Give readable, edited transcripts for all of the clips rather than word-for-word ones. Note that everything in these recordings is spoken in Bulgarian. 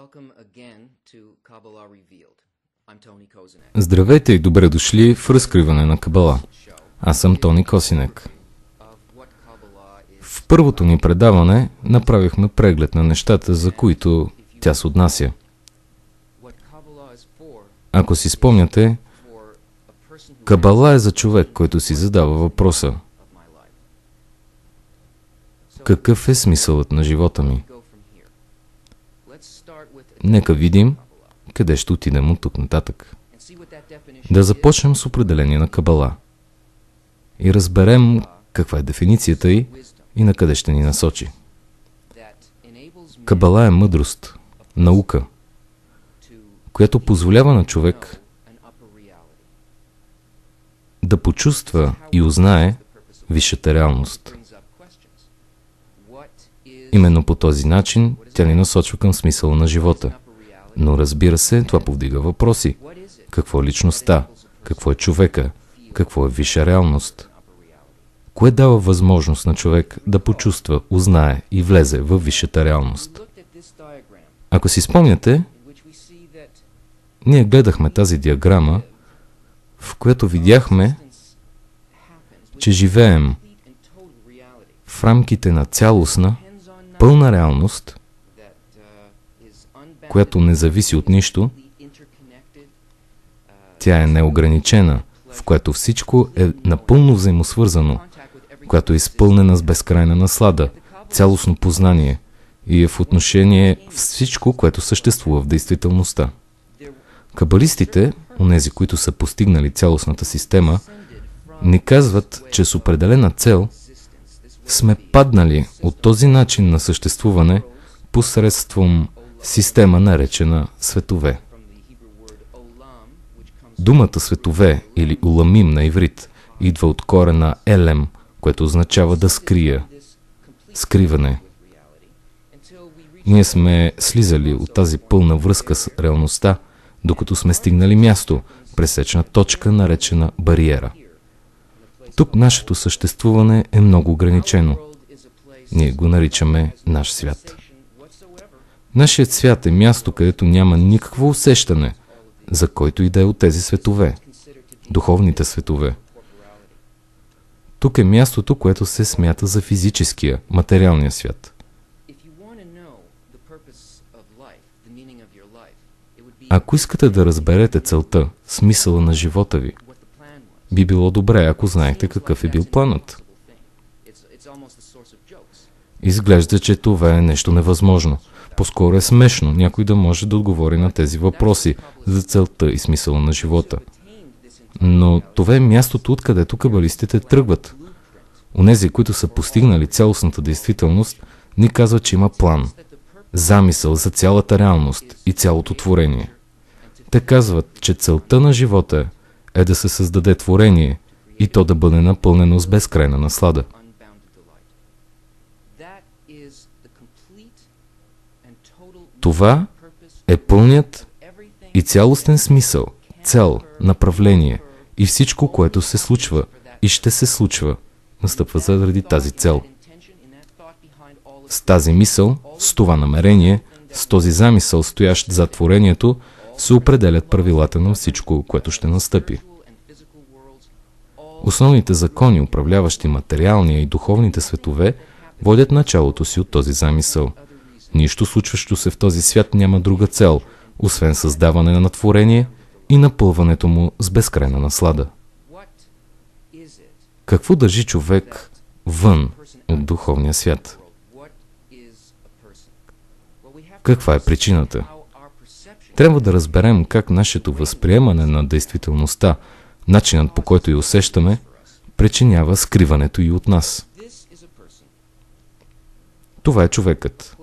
welcome again to Kabbalah Revealed. I'm Tony Kozinek. Здравейте и добре дошли в разкриване на Кабала. Аз съм Тони Косинек. В първото ни предаване направихме преглед на нещата, за които тя се отнася. Ако си спомняте, Кабала е за човек, който си задава въпроса: какъв е смисълът на живота ми? Нека видим къде ще отидем от тук нататък. Да започнем с определение на Кабала и разберем каква е дефиницията й и на къде ще ни насочи. Кабала е мъдрост, наука, която позволява на човек да почувства и узнае висшата реалност. Именно по този начин тя ни насочва към смисъла на живота. Но разбира се, това повдига въпроси. Какво е личността? Какво е човека? Какво е висша реалност? Кое дава възможност на човек да почувства, узнае и влезе в висшата реалност? Ако си спомняте, ние гледахме тази диаграма, в която видяхме, че живеем в рамките на цялостна, пълна реалност, която не зависи от нищо. Тя е неограничена, в която всичко е напълно взаимосвързано, която е изпълнена с безкрайна наслада, цялостно познание и е в отношение всичко, което съществува в действителността. Кабалистите, онези, които са постигнали цялостната система, ни казват, че с определена цел сме паднали от този начин на съществуване посредством система, наречена светове. Думата светове или уламим на иврит идва от корена елем, което означава да скрия, скриване. Ние сме слизали от тази пълна връзка с реалността, докато сме стигнали място, пресечна точка, наречена бариера. Тук нашето съществуване е много ограничено. Ние го наричаме наш свят. Нашият свят е място, където няма никакво усещане, за който и да е от тези светове, духовните светове. Тук е мястото, което се смята за физическия, материалния свят. Ако искате да разберете целта, смисъла на живота ви, би било добре, ако знаете какъв е бил планът. Изглежда, че това е нещо невъзможно. По-скоро е смешно някой да може да отговори на тези въпроси за целта и смисъла на живота. Но това е мястото, откъдето кабалистите тръгват. Онези, които са постигнали цялостната действителност, ни казват, че има план, замисъл за цялата реалност и цялото творение. Те казват, че целта на живота е да се създаде творение и то да бъде напълнено с безкрайна наслада. Това е пълният и цялостен смисъл, цел, направление и всичко, което се случва и ще се случва, настъпва заради тази цел. С тази мисъл, с това намерение, с този замисъл, стоящ зад творението, се определят правилата на всичко, което ще настъпи. Основните закони, управляващи материалния и духовните светове, водят началото си от този замисъл. Нищо случващо се в този свят няма друга цел, освен създаване на творение и напълването му с безкрайна наслада. Какво държи човек вън от духовния свят? Каква е причината? Трябва да разберем как нашето възприемане на действителността, начинът по който я усещаме, причинява скриването и от нас. Това е човекът.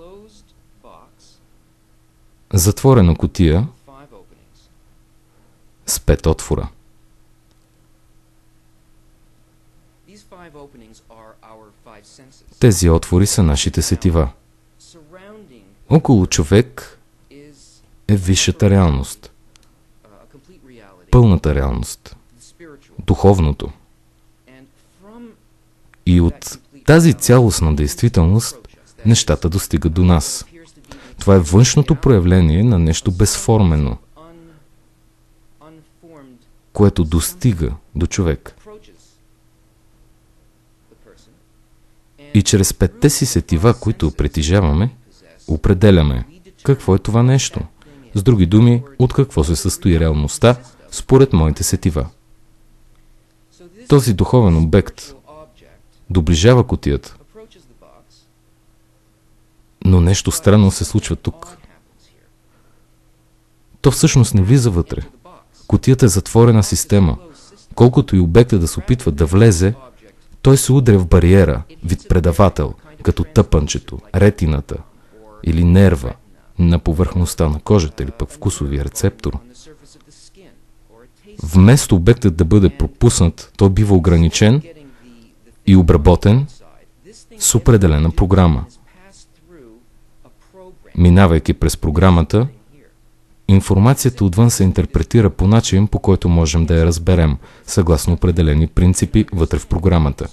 Затворена кутия с 5 отвора. Тези отвори са нашите сетива. Около човек е висшата реалност, пълната реалност, духовното. И от тази цялостна действителност нещата достигат до нас. Това е външното проявление на нещо безформено, което достига до човек. И чрез петте си сетива, които притежаваме, определяме какво е това нещо. С други думи, от какво се състои реалността, според моите сетива. Този духовен обект доближава кутията, но нещо странно се случва тук. То всъщност не влиза вътре. Кутията е затворена система. Колкото и обектът да се опитва да влезе, той се удря в бариера, вид предавател, като тъпънчето, ретината или нерва на повърхността на кожата или пък вкусовия рецептор. Вместо обектът да бъде пропуснат, той бива ограничен и обработен с определена програма. Минавайки през програмата, информацията отвън се интерпретира по начин, по който можем да я разберем, съгласно определени принципи вътре в програмата.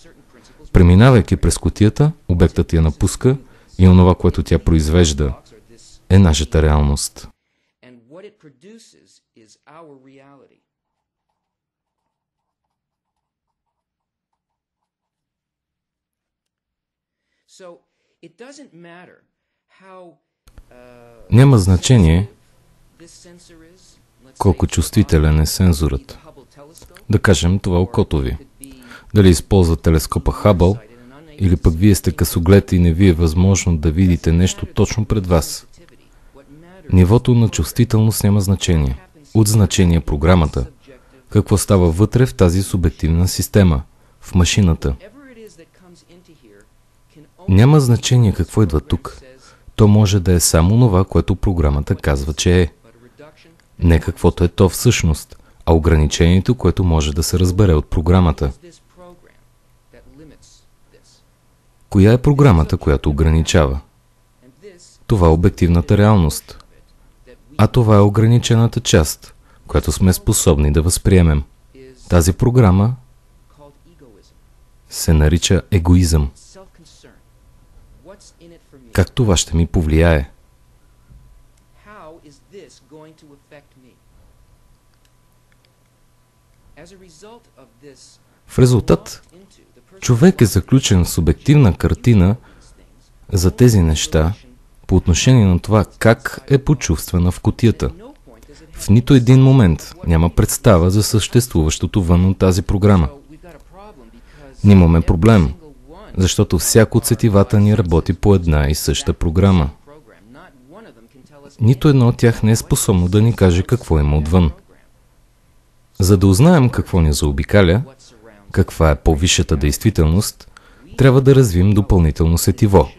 Преминавайки през кутията, обектът я напуска и онова, което тя произвежда, е нашата реалност. Няма значение колко чувствителен е сензорът. Да кажем, това окото ви. Дали използва телескопа Хабъл, или пък вие сте късоглед и не ви е възможно да видите нещо точно пред вас. Нивото на чувствителност няма значение. От значение програмата. Какво става вътре в тази субективна система, в машината. Няма значение какво идва тук. То може да е само това, което програмата казва, че е. Не каквото е то всъщност, а ограничението, което може да се разбере от програмата. Коя е програмата, която ограничава? Това е обективната реалност. А това е ограничената част, която сме способни да възприемем. Тази програма се нарича егоизъм. Как това ще ми повлияе? В резултат, човек е заключен в субективна картина за тези неща по отношение на това как е почувствана в кутията. В нито един момент няма представа за съществуващото вън от тази програма. Имаме проблем, защото всяко от сетивата ни работи по една и съща програма. Нито едно от тях не е способно да ни каже какво има отвън. За да узнаем какво ни заобикаля, каква е по-висшата действителност, трябва да развием допълнително сетиво.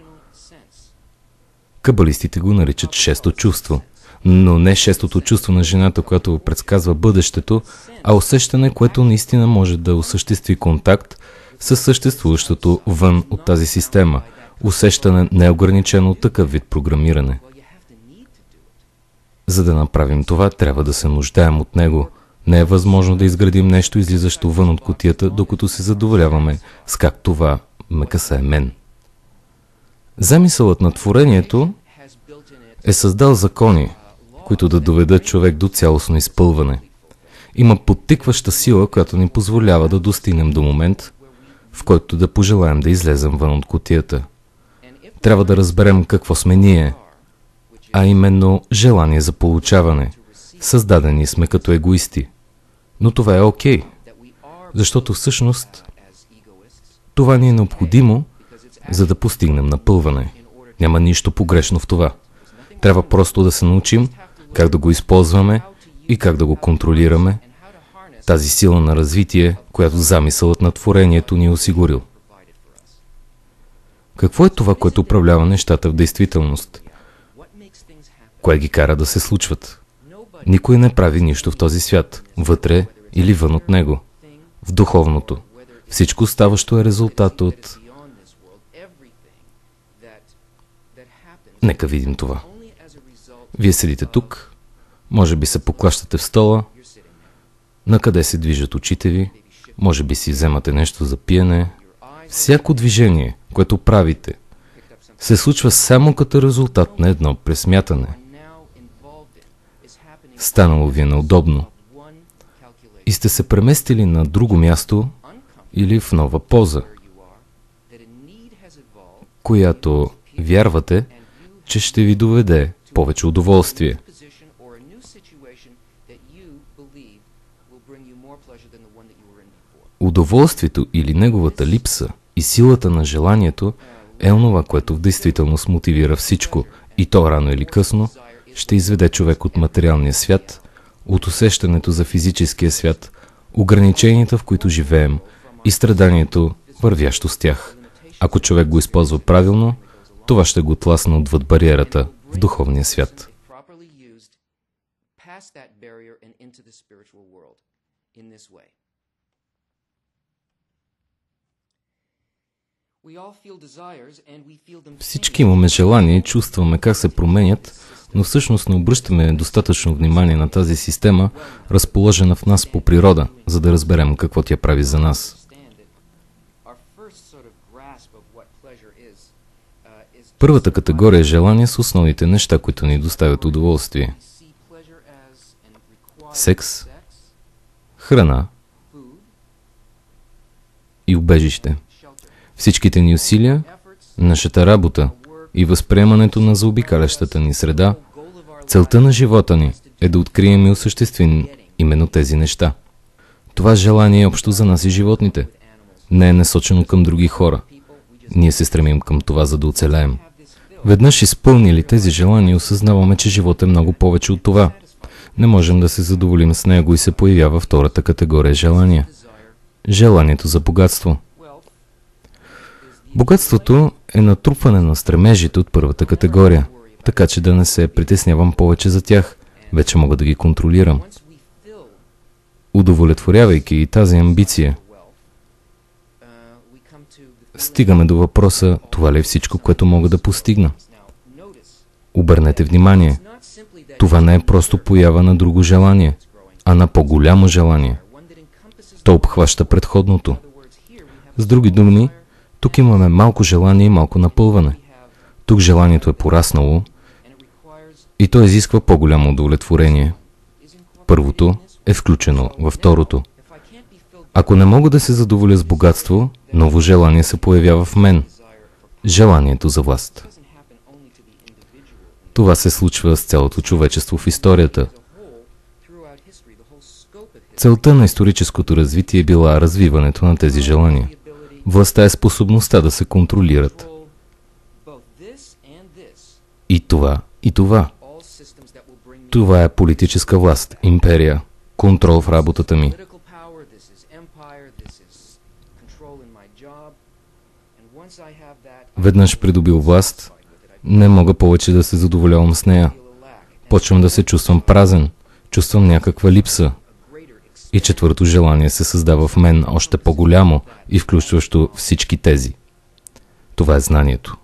Кабалистите го наричат шесто чувство, но не шестото чувство на жената, която предсказва бъдещето, а усещане, което наистина може да осъществи контакт с съществуващото вън от тази система. Усещане неограничено от такъв вид програмиране. За да направим това, трябва да се нуждаем от него. Не е възможно да изградим нещо, излизащо вън от кутията, докато се задоволяваме с как това ме касае мен. Замисълът на творението е създал закони, които да доведат човек до цялостно изпълване. Има подтикваща сила, която ни позволява да достигнем до момент, в който да пожелаем да излезем вън от кутията. Трябва да разберем какво сме ние, а именно желание за получаване. Създадени сме като егоисти. Но това е окей, защото всъщност това ни е необходимо, за да постигнем напълване. Няма нищо погрешно в това. Трябва просто да се научим как да го използваме и как да го контролираме, тази сила на развитие, която замисълът на творението ни е осигурил. Какво е това, което управлява нещата в действителност? Кое ги кара да се случват? Никой не прави нищо в този свят, вътре или вън от него. В духовното. Всичко ставащо е резултат от... Нека видим това. Вие седите тук, може би се поклащате в стола, накъде се движат очите ви, може би си вземате нещо за пиене. Всяко движение, което правите, се случва само като резултат на едно пресмятане. Станало ви е неудобно и сте се преместили на друго място или в нова поза, която вярвате, че ще ви доведе повече удоволствие. Удоволствието или неговата липса и силата на желанието е онова, което в действителност мотивира всичко, и то рано или късно ще изведе човек от материалния свят, от усещането за физическия свят, ограниченията, в които живеем, и страданието, вървящо с тях. Ако човек го използва правилно, това ще го тласне отвъд бариерата в духовния свят. Всички имаме желание и чувстваме как се променят, но всъщност не обръщаме достатъчно внимание на тази система, разположена в нас по природа, за да разберем какво тя прави за нас. Първата категория желания са основните неща, които ни доставят удоволствие. Секс, храна и убежище. Всичките ни усилия, нашата работа и възприемането на заобикалящата ни среда, целта на живота ни е да открием и осъществим именно тези неща. Това желание е общо за нас и животните. Не е насочено към други хора. Ние се стремим към това, за да оцелеем. Веднъж изпълнили тези желания, осъзнаваме, че живот е много повече от това. Не можем да се задоволим с него и се появява втората категория желания. Желанието за богатство. Богатството е натрупване на стремежите от първата категория, така че да не се притеснявам повече за тях. Вече мога да ги контролирам. Удовлетворявайки и тази амбиция, стигаме до въпроса, това ли е всичко, което мога да постигна? Обърнете внимание, това не е просто поява на друго желание, а на по-голямо желание. То обхваща предходното. С други думи, тук имаме малко желание и малко напълване. Тук желанието е пораснало и то изисква по-голямо удовлетворение. Първото е включено във второто. Ако не мога да се задоволя с богатство, ново желание се появява в мен. Желанието за власт. Това се случва с цялото човечество в историята. Целта на историческото развитие е била развиването на тези желания. Властта е способността да се контролират. И това, и това. Това е политическа власт, империя, контрол в работата ми. Веднъж придобил власт, не мога повече да се задоволявам с нея. Почвам да се чувствам празен, чувствам някаква липса. И четвърто желание се създава в мен още по-голямо и включващо всички тези. Това е знанието.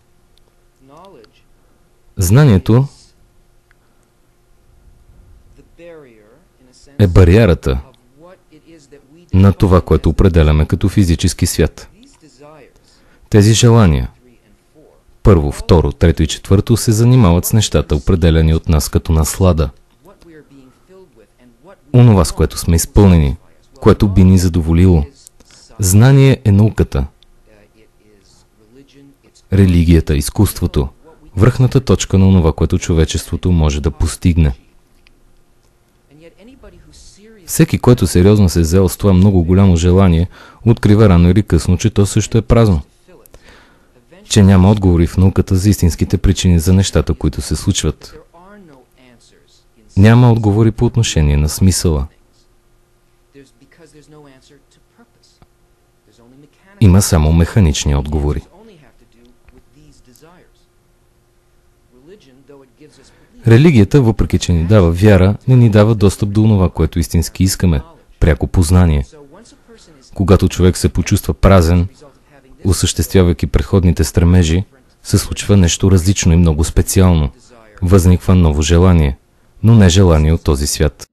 Знанието е бариерата на това, което определяме като физически свят. Тези желания, първо, второ, трето и четвърто, се занимават с нещата, определени от нас като наслада. Онова, с което сме изпълнени, което би ни задоволило. Знание е науката, религията, изкуството, връхната точка на онова, което човечеството може да постигне. Всеки, който сериозно се е взел с това много голямо желание, открива рано или късно, че то също е празно. Че няма отговори в науката за истинските причини за нещата, които се случват. Няма отговори по отношение на смисъла. Има само механични отговори. Религията, въпреки че ни дава вяра, не ни дава достъп до това, което истински искаме, пряко познание. Когато човек се почувства празен, осъществявайки предходните стремежи, се случва нещо различно и много специално. Възниква ново желание, но не желание от този свят.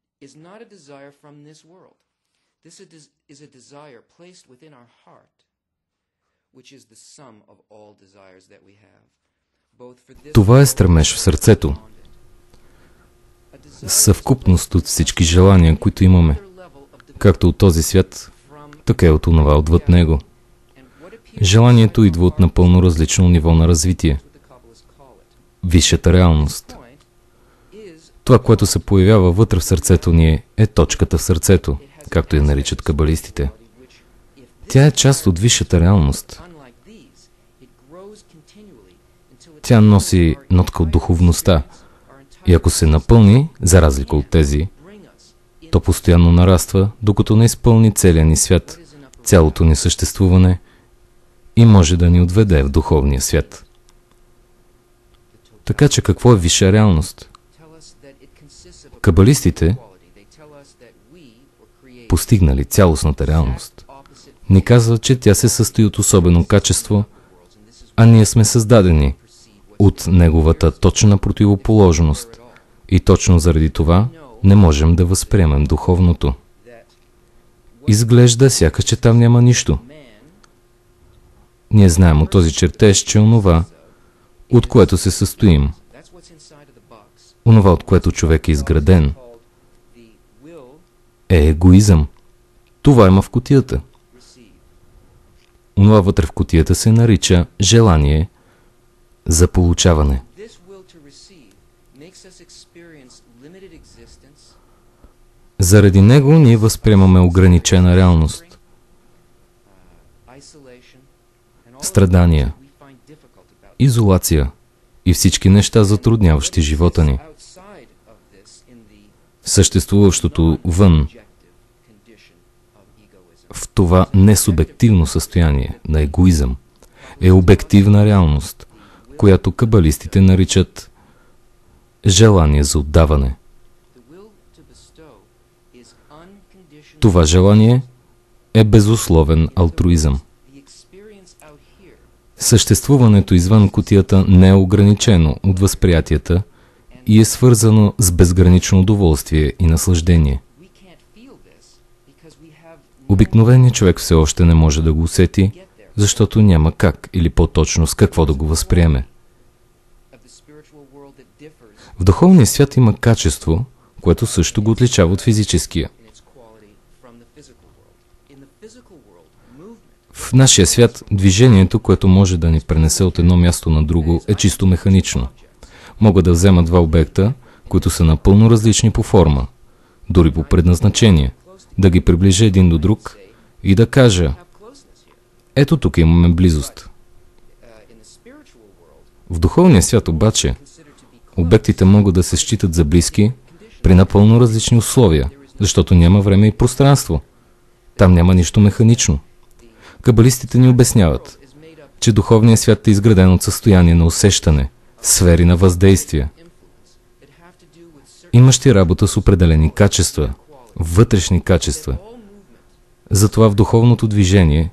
Това е стремеж в сърцето, съвкупност от всички желания, които имаме, както от този свят, така и от онова отвъд него. Желанието идва от напълно различно ниво на развитие. Висшата реалност. Това, което се появява вътре в сърцето ни е точката в сърцето, както я наричат кабалистите. Тя е част от висшата реалност. Тя носи нотка от духовността и ако се напълни, за разлика от тези, то постоянно нараства, докато не изпълни целия ни свят, цялото ни съществуване и може да ни отведе в духовния свят. Така че какво е висша реалност? Кабалистите, постигнали цялостната реалност, ни казват, че тя се състои от особено качество, а ние сме създадени от неговата точна противоположност и точно заради това не можем да възприемем духовното. Изглежда сякаш, че там няма нищо. Ние знаем от този чертеж, че онова, от което се състоим, онова, от което човек е изграден, е егоизъм. Това има в кутията. Онова вътре в кутията се нарича желание за получаване. Заради него ние възприемаме ограничена реалност, страдания, изолация и всички неща, затрудняващи живота ни. Съществуващото вън, в това несубективно състояние на егоизъм, е обективна реалност, която кабалистите наричат желание за отдаване. Това желание е безусловен алтруизъм. Съществуването извън кутията не е ограничено от възприятията и е свързано с безгранично удоволствие и наслаждение. Обикновеният човек все още не може да го усети, защото няма как или по-точно с какво да го възприеме. В духовния свят има качество, което също го отличава от физическия. В нашия свят движението, което може да ни пренесе от едно място на друго, е чисто механично. Мога да взема два обекта, които са напълно различни по форма, дори по предназначение, да ги приближа един до друг и да кажа: ето тук имаме близост. В духовния свят обаче обектите могат да се считат за близки при напълно различни условия, защото няма време и пространство. Там няма нищо механично. Кабалистите ни обясняват, че духовният свят е изграден от състояние на усещане, сфери на въздействие, имащи работа с определени качества, вътрешни качества. Затова в духовното движение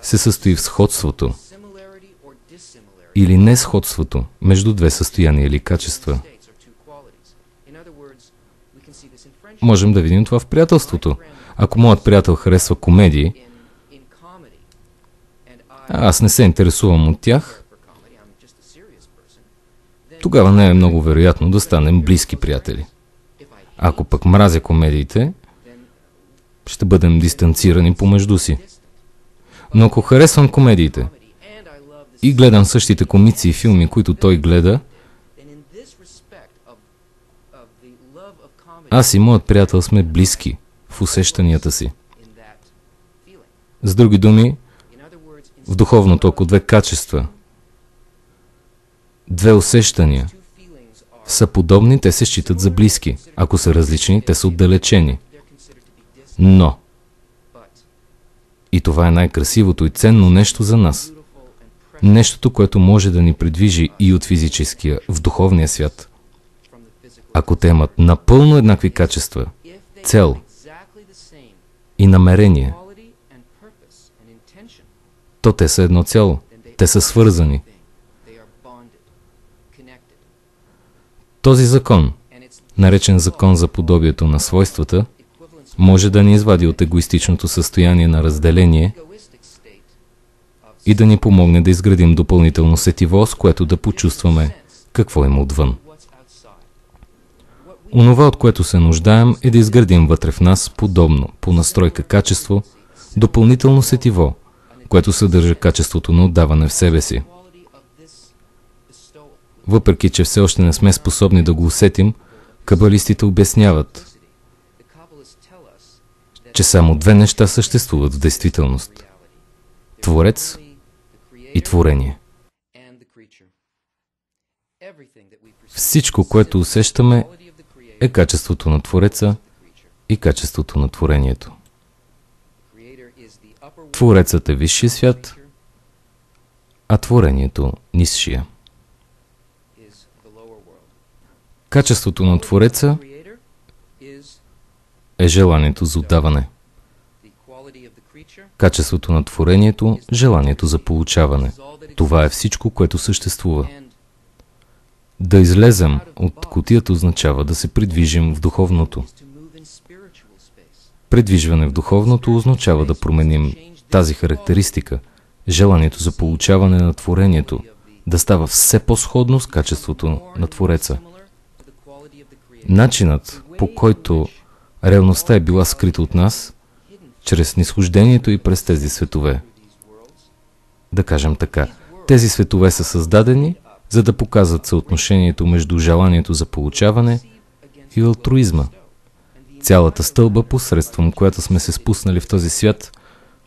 се състои в сходството или несходството между две състояния или качества. Можем да видим това в приятелството. Ако моят приятел харесва комедии, аз не се интересувам от тях, тогава не е много вероятно да станем близки приятели. Ако пък мразя комедиите, ще бъдем дистанцирани помежду си. Но ако харесвам комедиите и гледам същите комици и филми, които той гледа, аз и моят приятел сме близки в усещанията си. С други думи, в духовното, ако две качества, две усещания са подобни, те се считат за близки. Ако са различни, те са отдалечени. Но, и това е най-красивото и ценно нещо за нас, нещото, което може да ни придвижи и от физическия в духовния свят, ако те имат напълно еднакви качества, цел и намерение, то те са едно цяло. Те са свързани. Този закон, наречен закон за подобието на свойствата, може да ни извади от егоистичното състояние на разделение и да ни помогне да изградим допълнително сетиво, с което да почувстваме какво има отвън. Онова, от което се нуждаем, е да изградим вътре в нас подобно, по настройка качество, допълнително сетиво, което съдържа качеството на отдаване в себе си. Въпреки че все още не сме способни да го усетим, кабалистите обясняват, че само две неща съществуват в действителност – Творец и Творение. Всичко, което усещаме, е качеството на Твореца и качеството на Творението. Творецът е висшия свят, а Творението – нисшия. Качеството на Твореца е желанието за отдаване. Качеството на Творението – желанието за получаване. Това е всичко, което съществува. Да излезем от кутията означава да се придвижим в духовното. Придвижване в духовното означава да променим тази характеристика, желанието за получаване на Творението, да става все по-сходно с качеството на Твореца. Начинът, по който реалността е била скрита от нас, чрез низхождението и през тези светове. Да кажем така, тези светове са създадени, за да показват съотношението между желанието за получаване и алтруизма. Цялата стълба, посредством която сме се спуснали в този свят,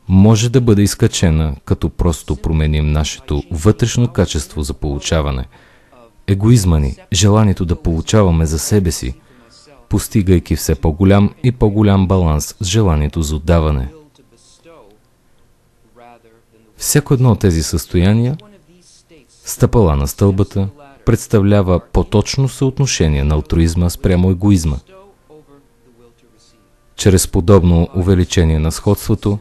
може да бъде изкачена, като просто променим нашето вътрешно качество за получаване. Егоизма ни, желанието да получаваме за себе си, постигайки все по-голям и по-голям баланс с желанието за отдаване. Всяко едно от тези състояния, стъпала на стълбата, представлява по-точно съотношение на алтруизма спрямо егоизма. Чрез подобно увеличение на сходството,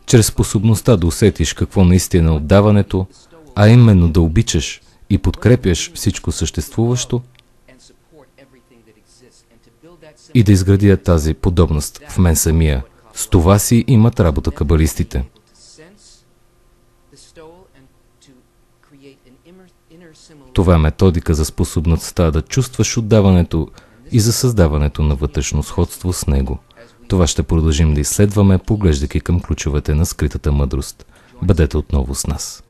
чрез способността да усетиш какво наистина е отдаването, а именно да обичаш и подкрепяш всичко съществуващо и да изградя тази подобност в мен самия. С това си имат работа кабалистите. Това е методика за способността да чувстваш отдаването и за създаването на вътрешно сходство с него. Това ще продължим да изследваме, поглеждайки към ключовете на скритата мъдрост. Бъдете отново с нас.